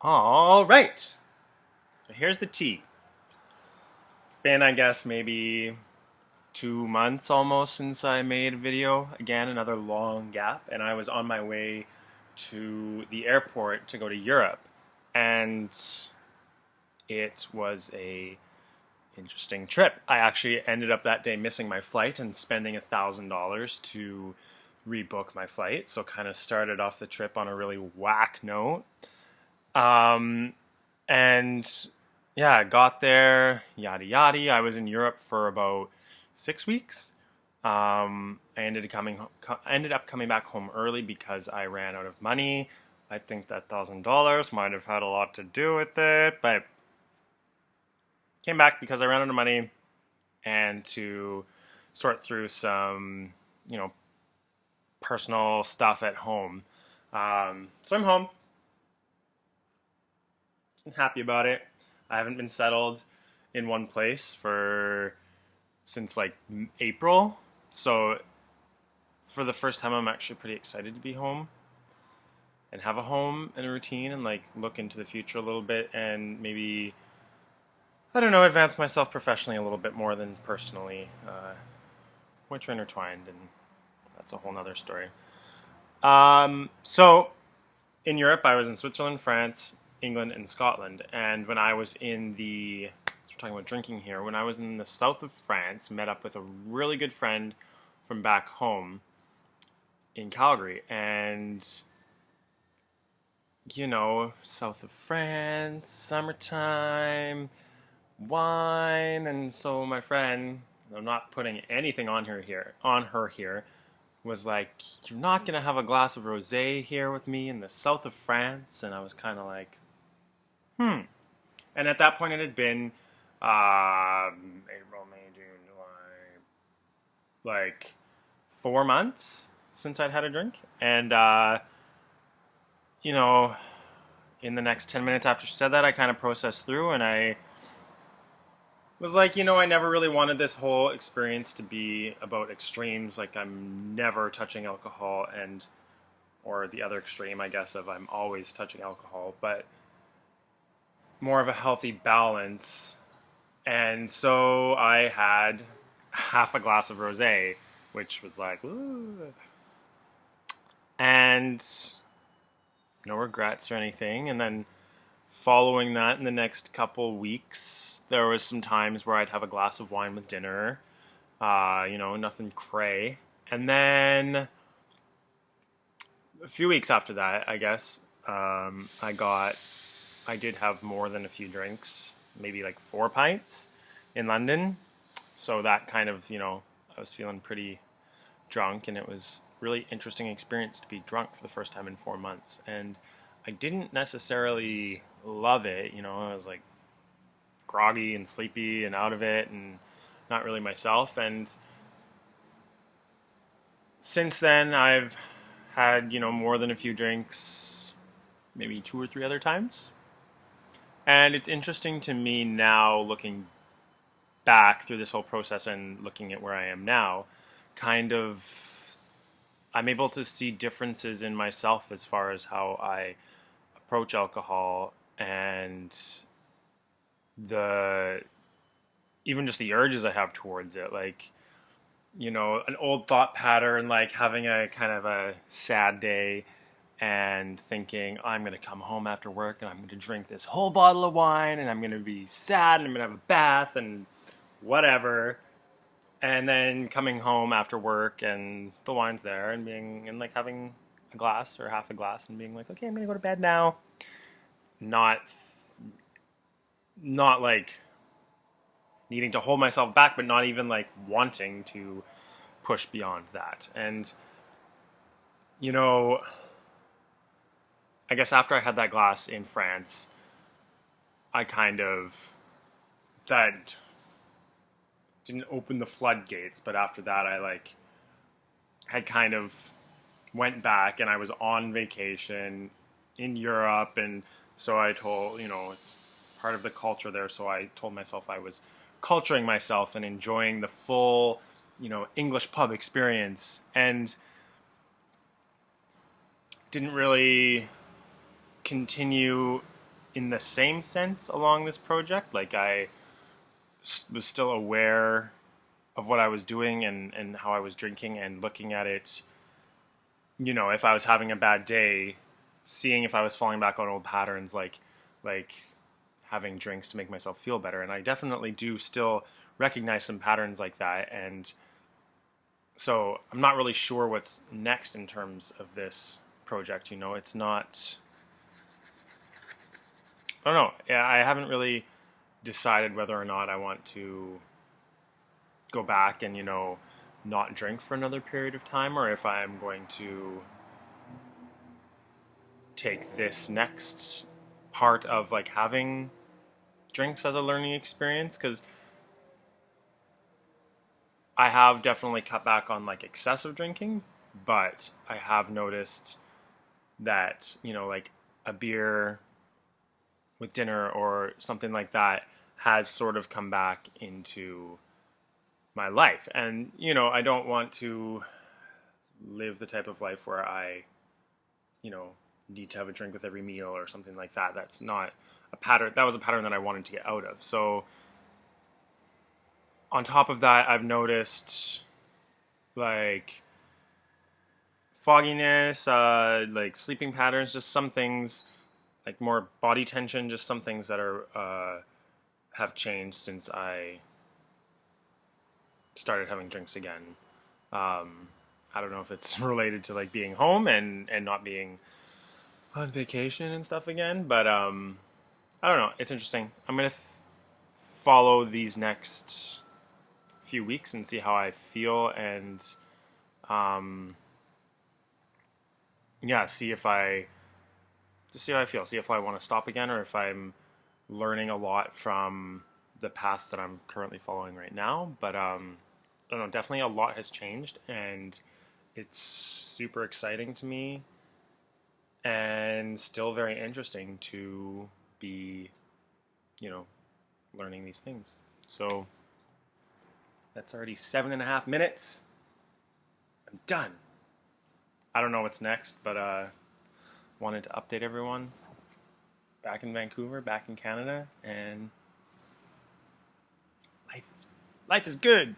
All right. So here's the tea. It's been, I guess, maybe 2 months almost since I made a video. Again, another long gap, and I was on my way to the airport to go to Europe, and it was a interesting trip. I actually ended up that day missing my flight and spending $1,000 to rebook my flight. So kind of started off the trip on a really whack note. Um, and yeah, I got there, yada yada. I was in Europe for about 6 weeks. I ended up coming back home early because I ran out of money. I think that $1,000 might have had a lot to do with it, but came back because I ran out of money and to sort through some, personal stuff at home. So I'm home. I'm happy about it. I haven't been settled in one place since like April. So for the first time, I'm actually pretty excited to be home and have a home and a routine and like look into the future a little bit and maybe, I don't know, advance myself professionally a little bit more than personally, which are intertwined, and that's a whole nother story. So in Europe, I was in Switzerland, France, England, and Scotland. And when I was we're talking about drinking here, when I was in the south of France, met up with a really good friend from back home in Calgary. And, south of France, summertime, wine. And so my friend, I'm not putting anything on her here, was like, "You're not gonna have a glass of rosé here with me in the south of France?" And I was kind of like, And at that point, it had been April, May, June, July, like 4 months since I'd had a drink. And, in the next 10 minutes after she said that, I kind of processed through and I was like, I never really wanted this whole experience to be about extremes. Like, I'm never touching alcohol, or the other extreme, I guess, of I'm always touching alcohol, but more of a healthy balance. And so I had half a glass of rosé, which was like, ooh. And no regrets or anything. And then following that, in the next couple weeks, there was some times where I'd have a glass of wine with dinner. Nothing cray. And then a few weeks after that, I guess, I did have more than a few drinks, maybe like 4 pints in London. So that kind of, I was feeling pretty drunk, and it was a really interesting experience to be drunk for the first time in 4 months. And I didn't necessarily love it. I was like groggy and sleepy and out of it and not really myself. And since then, I've had, more than a few drinks, maybe 2 or 3 other times. And it's interesting to me now, looking back through this whole process and looking at where I am now, I'm able to see differences in myself as far as how I approach alcohol and even just the urges I have towards it. Like, an old thought pattern, like having a kind of a sad day and thinking, I'm going to come home after work and I'm going to drink this whole bottle of wine and I'm going to be sad and I'm going to have a bath and whatever. And then coming home after work and the wine's there and like having a glass or half a glass and being like, okay, I'm going to go to bed now. Not like needing to hold myself back, but not even like wanting to push beyond that. And, I guess after I had that glass in France, that didn't open the floodgates, but after that I had kind of went back, and I was on vacation in Europe, and so I told, it's part of the culture there, so I told myself I was culturing myself and enjoying the full, English pub experience, and didn't really continue in the same sense along this project. Like I was still aware of what I was doing and how I was drinking and looking at it, if I was having a bad day, seeing if I was falling back on old patterns like having drinks to make myself feel better. And I definitely do still recognize some patterns like that. And so I'm not really sure what's next in terms of this project. It's not, I don't know. Yeah, I haven't really decided whether or not I want to go back and, not drink for another period of time, or if I'm going to take this next part of like having drinks as a learning experience, because I have definitely cut back on like excessive drinking, but I have noticed that, like a beer with dinner or something like that has sort of come back into my life. And, I don't want to live the type of life where I, need to have a drink with every meal or something like that. That's not a pattern. That was a pattern that I wanted to get out of. So on top of that, I've noticed like fogginess, like sleeping patterns, just some things, like more body tension, just some things that are have changed since I started having drinks again. I don't know if it's related to like being home and not being on vacation and stuff again, but I don't know. It's interesting. I'm gonna follow these next few weeks and see how I feel, and see if I feel, see if I want to stop again, or if I'm learning a lot from the path that I'm currently following right now. But I don't know. Definitely a lot has changed, and it's super exciting to me, and still very interesting to be, learning these things. So that's already 7.5 minutes. I'm done. I don't know what's next, but wanted to update everyone. Back in Vancouver, back in Canada, and life is good.